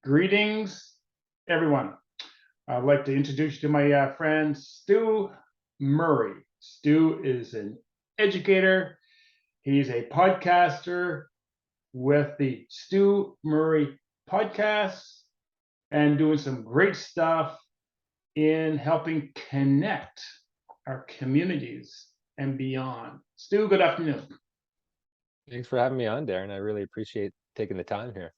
Greetings, everyone. I'd like to introduce you to my friend Stu Murray. Stu is an educator. He's a podcaster with the Stu Murray podcast and doing some great stuff in helping connect our communities and beyond. Stu, good afternoon. Thanks for having me on, Darren. I really appreciate taking the time here.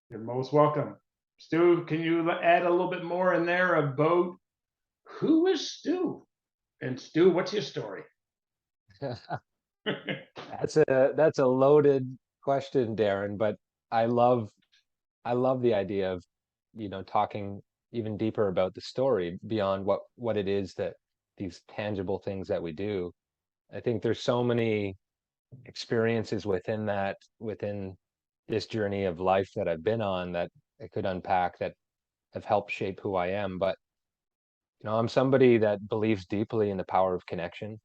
You're most welcome. Stu, can you add a little bit more in there about who is Stu? And Stu, what's your story? That's a loaded question, Darren, but I love I love the idea of, talking even deeper about the story beyond what it is that these tangible things that we do. I think there's so many experiences within this journey of life that I've been on that I could unpack that have helped shape who I am. But I'm somebody that believes deeply in the power of connection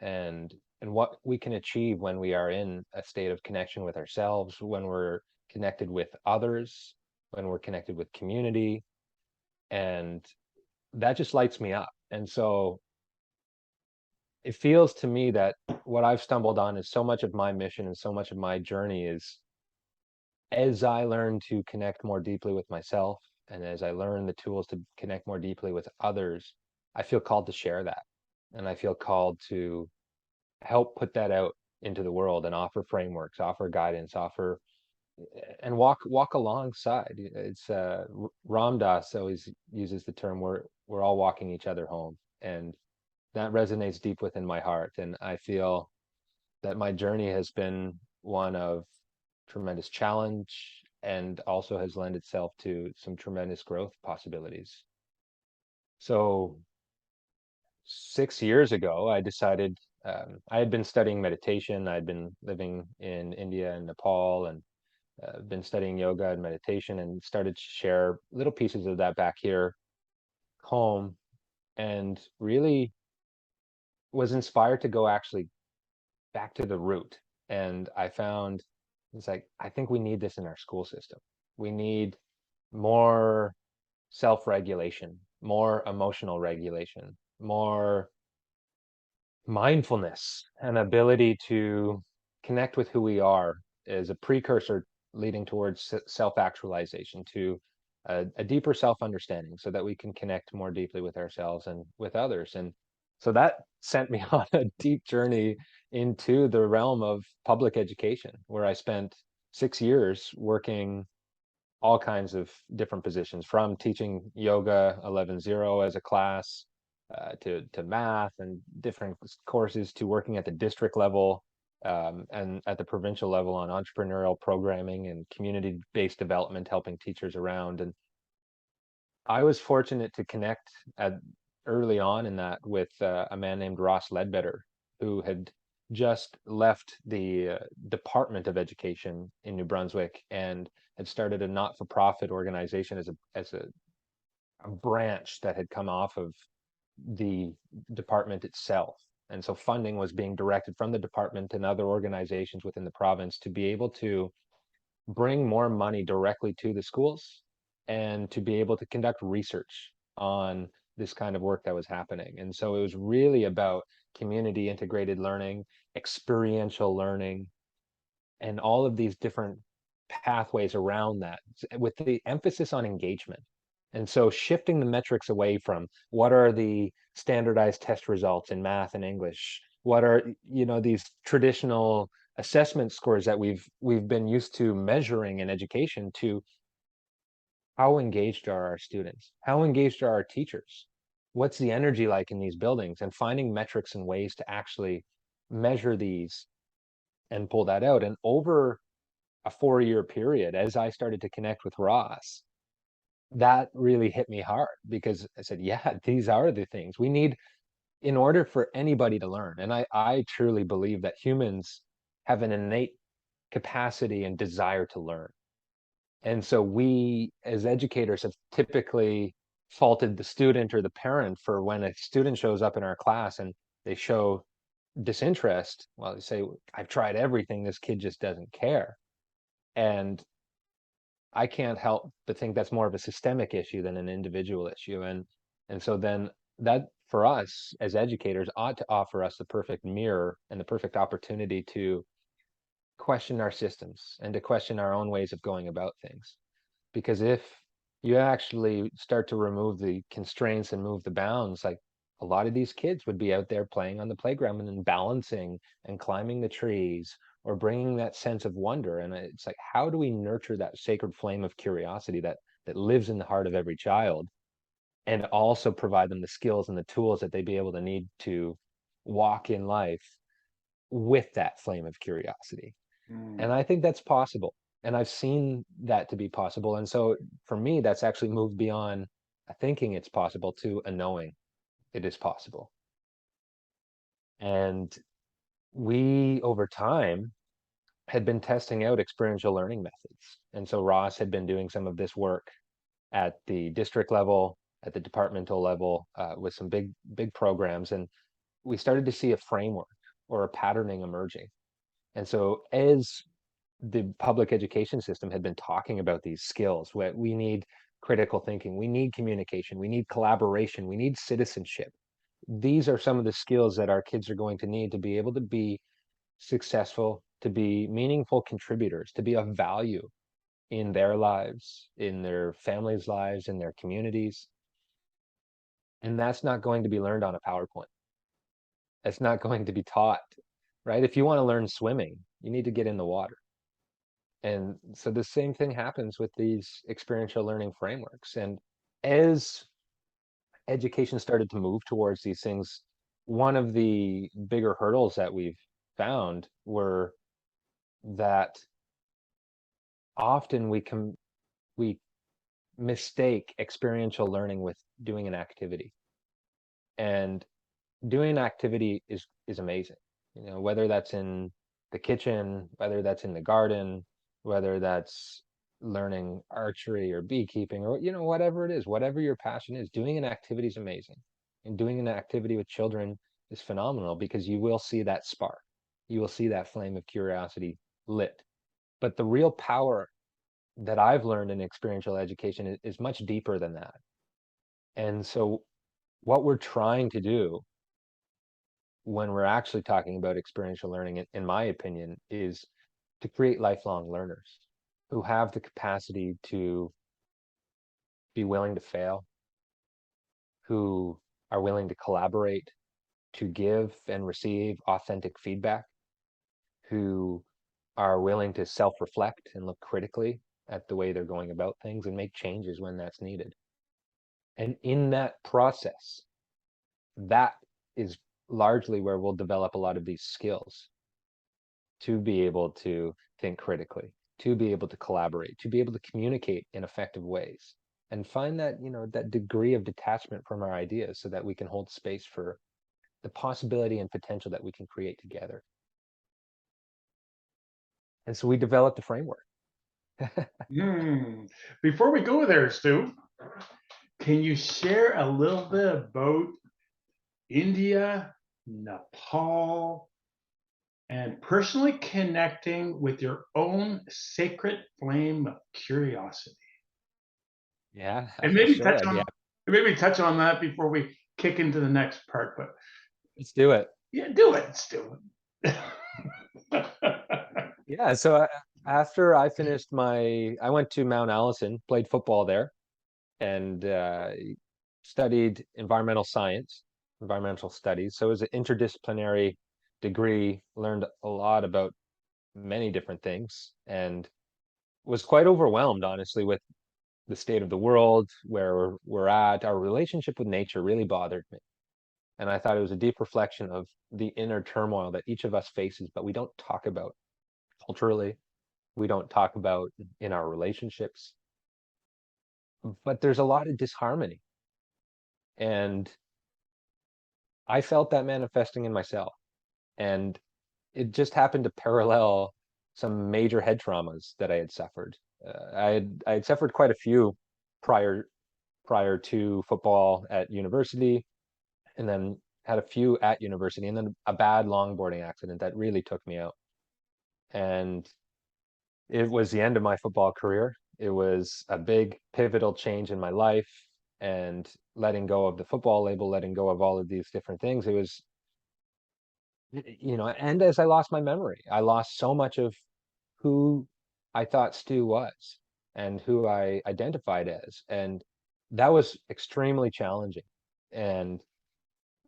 and what we can achieve when we are in a state of connection with ourselves, when we're connected with others, when we're connected with community, and that just lights me up. And so it feels to me that what I've stumbled on is so much of my mission and so much of my journey is as I learn to connect more deeply with myself and as I learn the tools to connect more deeply with others, I feel called to share that. And I feel called to help put that out into the world and offer frameworks, offer guidance, offer and walk alongside. It's Ram Dass always uses the term we're all walking each other home, and that resonates deep within my heart. And I feel that my journey has been one of tremendous challenge and also has lent itself to some tremendous growth possibilities. So 6 years ago, I decided I had been studying meditation. I'd been living in India and Nepal and been studying yoga and meditation and started to share little pieces of that back here home and really was inspired to go actually back to the root. And I found it's like, I think we need this in our school system. We need more self-regulation, more emotional regulation, more mindfulness and ability to connect with who we are as a precursor leading towards self-actualization, to a deeper self-understanding so that we can connect more deeply with ourselves and with others. And so that sent me on a deep journey into the realm of public education, where I spent 6 years working all kinds of different positions, from teaching yoga 11-0 as a class to math and different courses, to working at the district level and at the provincial level on entrepreneurial programming and community-based development, helping teachers around. And I was fortunate to connect early on in that with a man named Ross Ledbetter, who had just left the Department of Education in New Brunswick and had started a not-for-profit organization as a branch that had come off of the department itself. And so funding was being directed from the department and other organizations within the province to be able to bring more money directly to the schools and to be able to conduct research on this kind of work that was happening. And so it was really about community integrated learning, experiential learning, and all of these different pathways around that, with the emphasis on engagement. And so shifting the metrics away from what are the standardized test results in math and English, what are these traditional assessment scores that we've been used to measuring in education, to how engaged are our students, how engaged are our teachers, what's the energy like in these buildings, and finding metrics and ways to actually measure these and pull that out. And over a 4-year period, as I started to connect with Ross, that really hit me hard, because I said, yeah, these are the things we need in order for anybody to learn. And I truly believe that humans have an innate capacity and desire to learn. And so we as educators have typically faulted the student or the parent for when a student shows up in our class and they show disinterest. Well, they say, I've tried everything, this kid just doesn't care. And I can't help but think that's more of a systemic issue than an individual issue. And so then that for us as educators ought to offer us the perfect mirror and the perfect opportunity to question our systems and to question our own ways of going about things. Because if you actually start to remove the constraints and move the bounds, like a lot of these kids would be out there playing on the playground and then balancing and climbing the trees or bringing that sense of wonder. And it's like, how do we nurture that sacred flame of curiosity that lives in the heart of every child, and also provide them the skills and the tools that they be able to need to walk in life with that flame of curiosity? And Mm. I think that's possible. And I've seen that to be possible. And so for me, that's actually moved beyond a thinking it's possible to a knowing it is possible. And we, over time, had been testing out experiential learning methods. And so Ross had been doing some of this work at the district level, at the departmental level, with some big programs. And we started to see a framework or a patterning emerging. And so as the public education system had been talking about these skills, where we need critical thinking, we need communication, we need collaboration, we need citizenship. These are some of the skills that our kids are going to need to be able to be successful, to be meaningful contributors, to be of value in their lives, in their families' lives, in their communities. And that's not going to be learned on a PowerPoint. That's not going to be taught, right? If you want to learn swimming, you need to get in the water. And so the same thing happens with these experiential learning frameworks. And as education started to move towards these things, one of the bigger hurdles that we've found were that often we mistake experiential learning with doing an activity. And doing an activity is amazing. You know, whether that's in the kitchen, whether that's in the garden, whether that's learning archery or beekeeping, or whatever it is, whatever your passion is, doing an activity is amazing. And doing an activity with children is phenomenal because you will see that spark. You will see that flame of curiosity lit. But the real power that I've learned in experiential education is much deeper than that. And so what we're trying to do when we're actually talking about experiential learning, in my opinion, is to create lifelong learners who have the capacity to be willing to fail, who are willing to collaborate, to give and receive authentic feedback, who are willing to self-reflect and look critically at the way they're going about things and make changes when that's needed. And in that process, that is largely where we'll develop a lot of these skills to be able to think critically, to be able to collaborate, to be able to communicate in effective ways, and find that, that degree of detachment from our ideas so that we can hold space for the possibility and potential that we can create together. And so we developed a framework. Before we go there, Stu, can you share a little bit about India, Nepal, and personally connecting with your own sacred flame of curiosity? Yeah, And maybe sure. touch I'd be on happy. maybe touch on that before we kick into the next part. But Let's do it. yeah, do it, Stu. Yeah. So after I finished I went to Mount Allison, played football there, and studied environmental science, environmental studies. So it was an interdisciplinary degree, learned a lot about many different things, and was quite overwhelmed, honestly, with the state of the world, where we're at. Our relationship with nature really bothered me. And I thought it was a deep reflection of the inner turmoil that each of us faces, but we don't talk about culturally. We don't talk about in our relationships. But there's a lot of disharmony. And I felt that manifesting in myself. And it just happened to parallel some major head traumas that I had suffered. I had suffered quite a few prior to football at university, and then had a few at university, and then a bad longboarding accident that really took me out. And it was the end of my football career. It was a big pivotal change in my life, and letting go of the football label, letting go of all of these different things. It was, and as I lost my memory, I lost so much of who I thought Stu was and who I identified as. And that was extremely challenging. And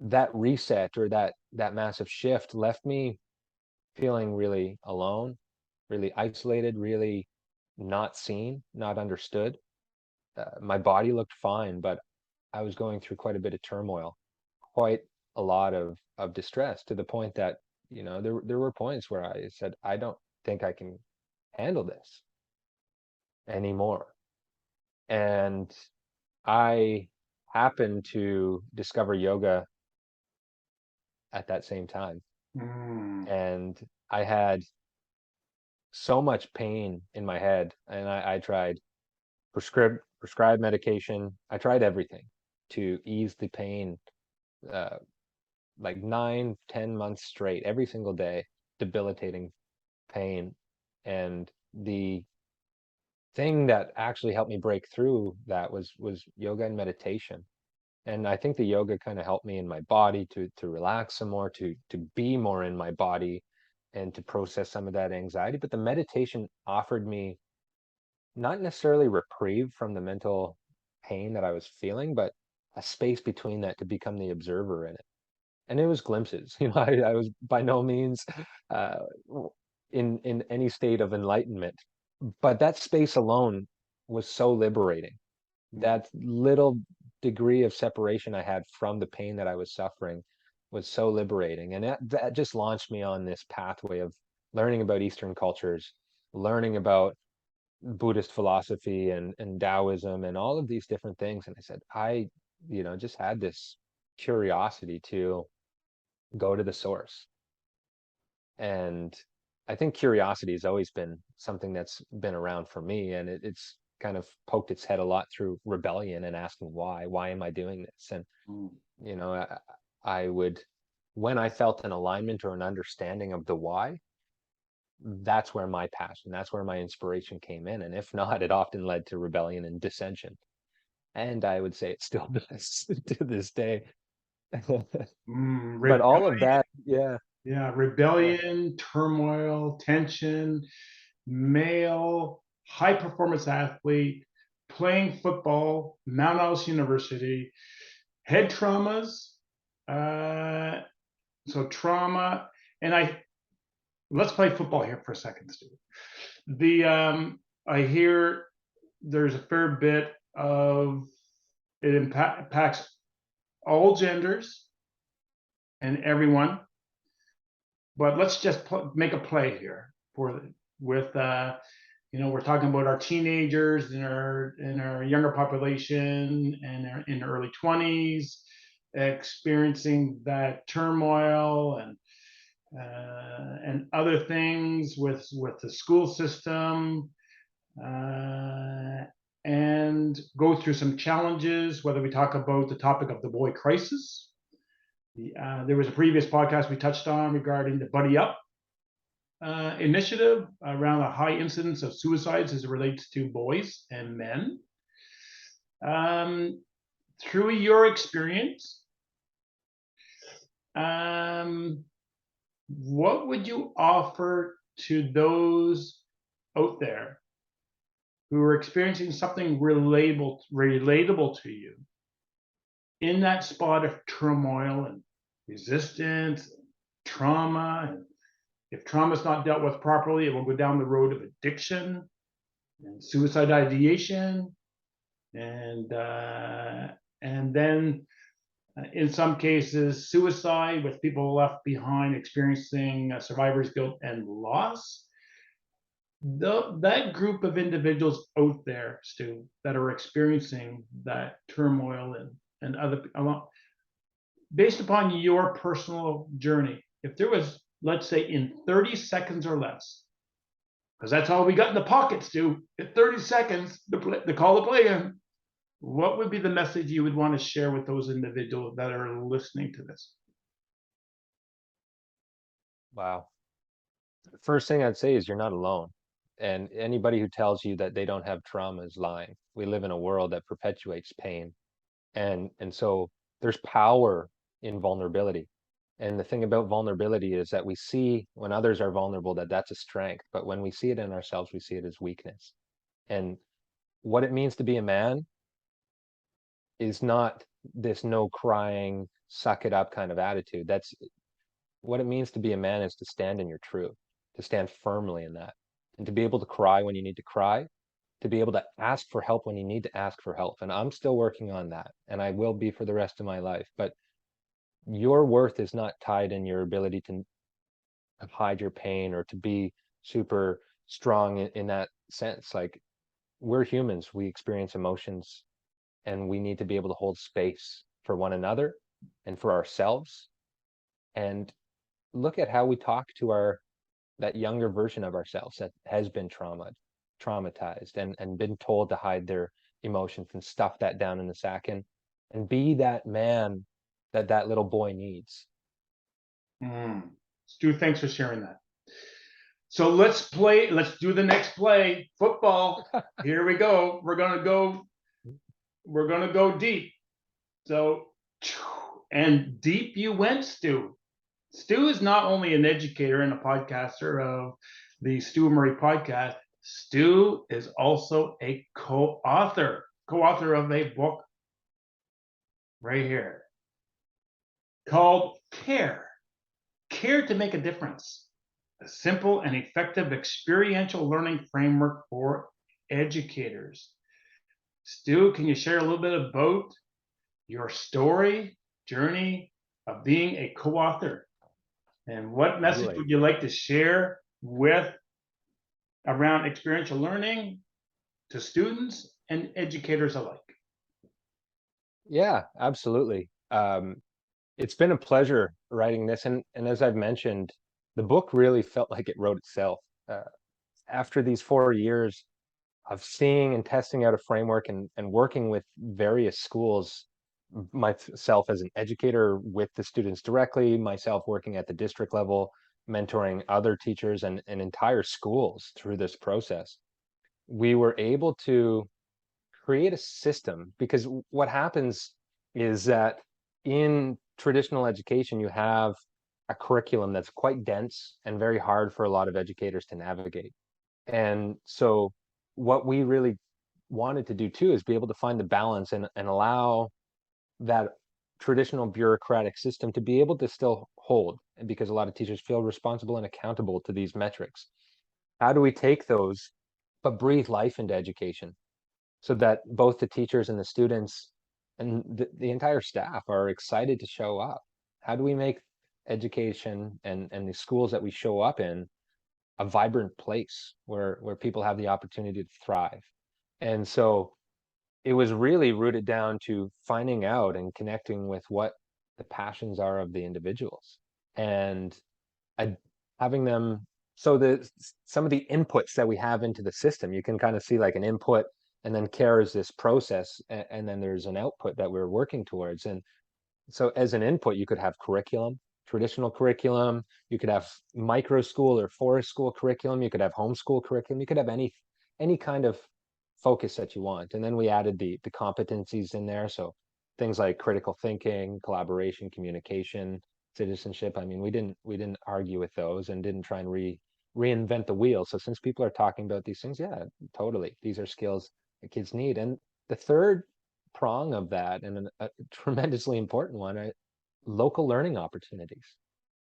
that reset, or that massive shift, left me feeling really alone, really isolated, really not seen, not understood. My body looked fine, but I was going through quite a bit of turmoil, quite a lot of distress, to the point that, there were points where I said, I don't think I can handle this anymore. And I happened to discover yoga at that same time. Mm. And I had so much pain in my head, and I tried prescribed medication. I tried everything to ease the pain, uh, like 9, 10 months straight, every single day, debilitating pain. And the thing that actually helped me break through that was yoga and meditation. And I think the yoga kind of helped me in my body to relax some more, to be more in my body, and to process some of that anxiety. But the meditation offered me not necessarily reprieve from the mental pain that I was feeling, but a space between that to become the observer in it. And it was glimpses. I was by no means uh, in any state of enlightenment, but that space alone was so liberating. That little degree of separation I had from the pain that I was suffering was so liberating. And that just launched me on this pathway of learning about Eastern cultures, learning about Buddhist philosophy and Taoism and all of these different things. And I said, just had this curiosity to go to the source. And I think curiosity has always been something that's been around for me. And it's kind of poked its head a lot through rebellion and asking why am I doing this? And, Mm. you know, I would, when I felt an alignment or an understanding of the why, that's where my passion, that's where my inspiration came in. And if not, it often led to rebellion and dissension. And I would say it still does to this day. But all of that, yeah, Yeah, yeah, rebellion, turmoil, tension, male, high performance athlete, playing football, Mount Alice University, head traumas. Uh, so trauma, and let's play football here for a second, Steve. I hear there's a fair bit of it impacts all genders and everyone. But let's just make a play here with we're talking about our teenagers and our younger population and in their early 20s experiencing that turmoil and other things with the school system, and go through some challenges, whether we talk about the topic of the boy crisis. There was a previous podcast we touched on regarding the Buddy Up initiative around a high incidence of suicides as it relates to boys and men. Through your experience, what would you offer to those out there who are experiencing something relatable to you in that spot of turmoil and resistance, trauma? And if trauma is not dealt with properly, it will go down the road of addiction and suicide ideation, and then in some cases suicide, with people left behind experiencing survivor's guilt and loss. That group of individuals out there, Stu, that are experiencing that turmoil and other, based upon your personal journey, if there was, let's say, in 30 seconds or less, because that's all we got in the pocket, Stu, in 30 seconds to call the play in, what would be the message you would want to share with those individuals that are listening to this? wow. First thing I'd say is you're not alone. And anybody who tells you that they don't have trauma is lying. We live in a world that perpetuates pain. And so there's power in vulnerability. And the thing about vulnerability is that we see when others are vulnerable that that's a strength, but when we see it in ourselves, we see it as weakness. And what it means to be a man is not this no crying, suck it up kind of attitude. That's what it means to be a man, is to stand in your truth, to stand firmly in that, and to be able to cry when you need to cry, to be able to ask for help when you need to ask for help. And I'm still working on that, and I will be for the rest of my life. But your worth is not tied in your ability to hide your pain or to be super strong in that sense. Like, we're humans, we experience emotions, and we need to be able to hold space for one another and for ourselves, and look at how we talk to that younger version of ourselves that has been traumatized and been told to hide their emotions and stuff that down in the sack, and be that man that little boy needs. Stu, thanks for sharing that. So let's do the next play. Football. Here we go. We're gonna go deep. So, and deep you went, Stu. Stu is not only an educator and a podcaster of the Stu Murray podcast. Stu is also a co-author of a book right here called Care to Make a Difference, a simple and effective experiential learning framework for educators. Stu, can you share a little bit about your journey of being a co-author? And what message would you like to share around experiential learning to students and educators alike? Yeah, absolutely. It's been a pleasure writing this. And as I've mentioned, the book really felt like it wrote itself. After these 4 years of seeing and testing out a framework and working with various schools, myself as an educator with the students directly, myself working at the district level, mentoring other teachers and entire schools through this process, we were able to create a system. Because what happens is that in traditional education, you have a curriculum that's quite dense and very hard for a lot of educators to navigate. And so what we really wanted to do too is be able to find the balance and allow that traditional bureaucratic system to be able to still hold, because a lot of teachers feel responsible and accountable to these metrics. How do we take those but breathe life into education so that both the teachers and the students and the entire staff are excited to show up? How do we make education and the schools that we show up in a vibrant place where people have the opportunity to thrive? And so it was really rooted down to finding out and connecting with what the passions are of the individuals, and having them, so some of the inputs that we have into the system, you can kind of see like an input, and then care is this process, and then there's an output that we're working towards. And so as an input, you could have curriculum, traditional curriculum, you could have micro school or forest school curriculum, you could have homeschool curriculum, you could have any kind of focus that you want. And then we added the competencies in there. So things like critical thinking, collaboration, communication, citizenship. I mean, we didn't argue with those and didn't try and reinvent the wheel. So since people are talking about these things, yeah, totally, these are skills that kids need. And the third prong of that, and a tremendously important one, are local learning opportunities.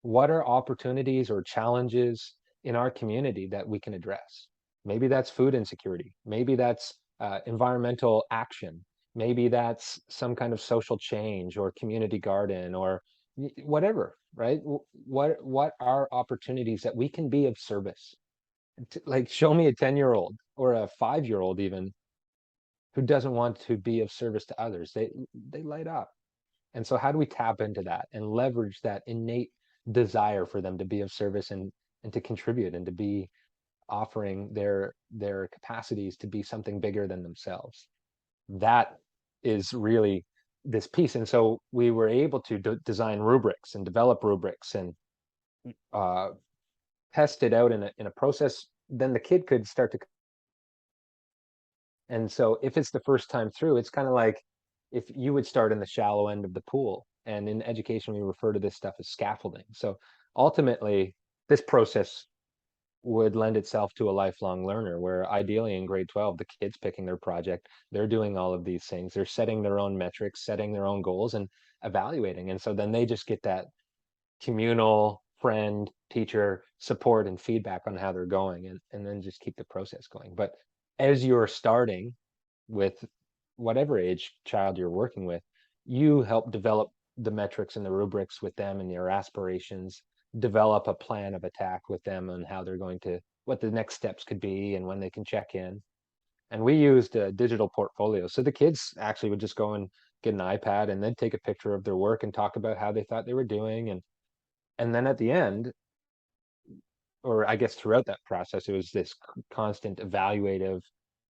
What are opportunities or challenges in our community that we can address? Maybe that's food insecurity. Maybe that's environmental action. Maybe that's some kind of social change or community garden or whatever, right? What are opportunities that we can be of service? Like, show me a 10-year-old or a 5-year-old even who doesn't want to be of service to others. They light up. And so how do we tap into that and leverage that innate desire for them to be of service and to contribute and to be offering their capacities to be something bigger than themselves? That is really this piece. And so we were able to design rubrics and develop rubrics and test it out in a process then the kid could start to. And so if it's the first time through, it's kind of like if you would start in the shallow end of the pool. And in education, we refer to this stuff as scaffolding. So ultimately, this process would lend itself to a lifelong learner, where ideally in grade 12, the kid's picking their project, they're doing all of these things, they're setting their own metrics, setting their own goals, and evaluating. And so then they just get that communal friend teacher support and feedback on how they're going, and then just keep the process going. But as you're starting with whatever age child you're working with, you help develop the metrics and the rubrics with them and your aspirations, develop a plan of attack with them on how they're going to, what the next steps could be and when they can check in. And we used a digital portfolio. So the kids actually would just go and get an iPad and then take a picture of their work and talk about how they thought they were doing. And then at the end, or I guess throughout that process, it was this constant evaluative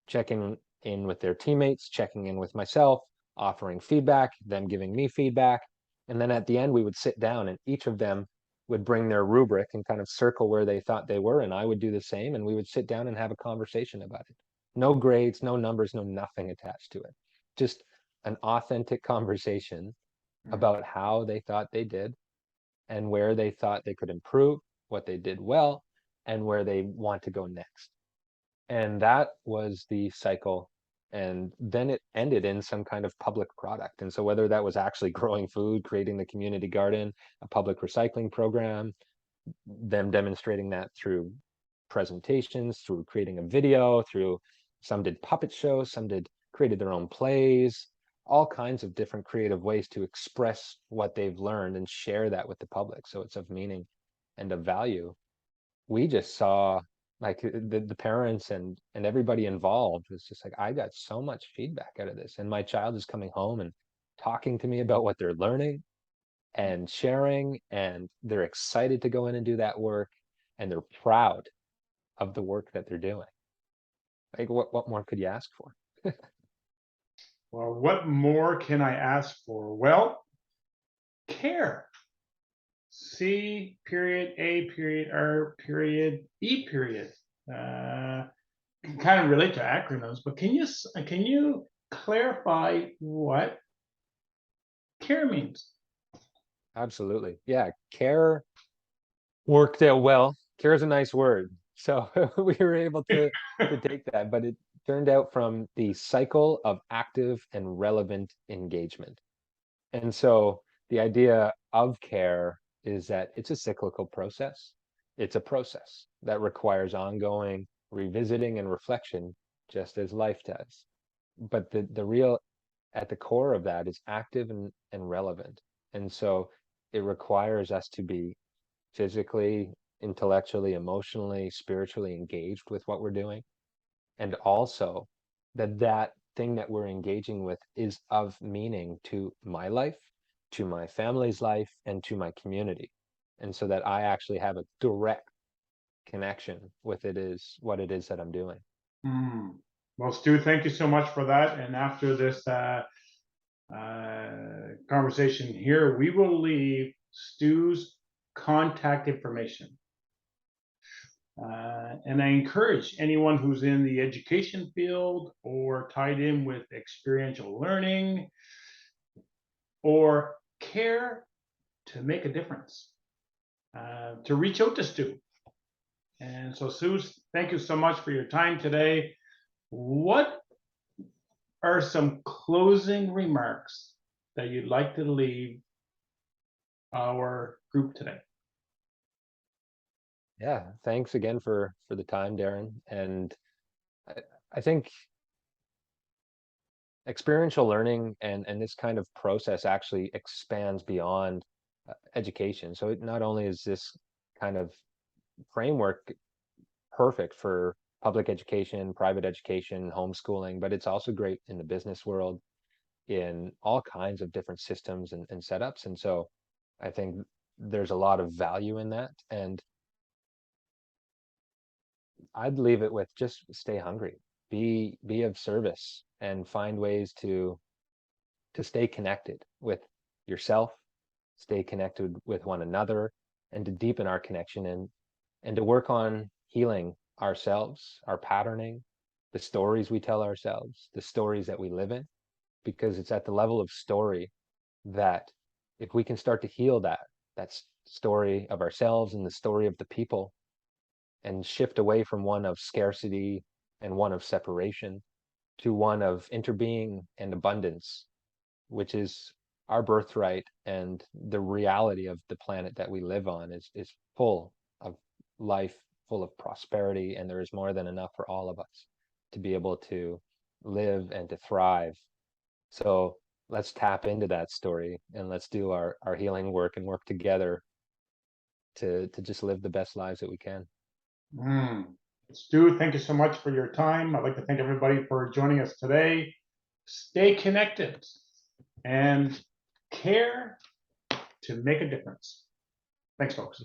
checking in with their teammates, checking in with myself, offering feedback, them giving me feedback. And then at the end, we would sit down and each of them would bring their rubric and kind of circle where they thought they were. And I would do the same. And we would sit down and have a conversation about it. No grades, no numbers, no nothing attached to it. Just an authentic conversation about how they thought they did and where they thought they could improve, what they did well, and where they want to go next. And that was the cycle. And then it ended in some kind of public product. And so whether that was actually growing food, creating the community garden, a public recycling program, them demonstrating that through presentations, through creating a video, through some did puppet shows, some did created their own plays, all kinds of different creative ways to express what they've learned and share that with the public. So it's of meaning and of value. We just saw like the parents and everybody involved was just like, I got so much feedback out of this. And my child is coming home and talking to me about what they're learning and sharing, and they're excited to go in and do that work, and they're proud of the work that they're doing. Like what more could you ask for? Well, what more can I ask for? Well, care. C period, A period, R period, E period. Can kind of relate to acronyms, but can you clarify what care means? Absolutely. Yeah, care worked out well. Care is a nice word. So we were able to take that, but it turned out from the cycle of active and relevant engagement. And so the idea of care is that it's a cyclical process. It's a process that requires ongoing revisiting and reflection, just as life does. But the real at the core of that is active and relevant. And so it requires us to be physically, intellectually, emotionally, spiritually engaged with what we're doing. And also that thing that we're engaging with is of meaning to my life, to my family's life, and to my community. And so that I actually have a direct connection with what it is that I'm doing. Mm. Well, Stu, thank you so much for that. And after this conversation here, we will leave Stu's contact information. And I encourage anyone who's in the education field or tied in with experiential learning or care to make a difference, to reach out to Stu. And so, Sue, thank you so much for your time today. What are some closing remarks that you'd like to leave our group today? Yeah, thanks again for the time, Darren. And I think experiential learning and this kind of process actually expands beyond education. So it not only is this kind of framework perfect for public education, private education, homeschooling, but it's also great in the business world, in all kinds of different systems and setups. And so I think there's a lot of value in that. And I'd leave it with just stay hungry, be of service, and find ways to stay connected with yourself, stay connected with one another, and to deepen our connection and to work on healing ourselves, our patterning, the stories we tell ourselves, the stories that we live in, because it's at the level of story that if we can start to heal that story of ourselves and the story of the people, and shift away from one of scarcity and one of separation to one of interbeing and abundance, which is our birthright, and the reality of the planet that we live on is full of life, full of prosperity, and there is more than enough for all of us to be able to live and to thrive. So let's tap into that story, and let's do our healing work and work together to just live the best lives that we can. Stu, thank you so much for your time. I'd like to thank everybody for joining us today. Stay connected and care to make a difference. Thanks, folks.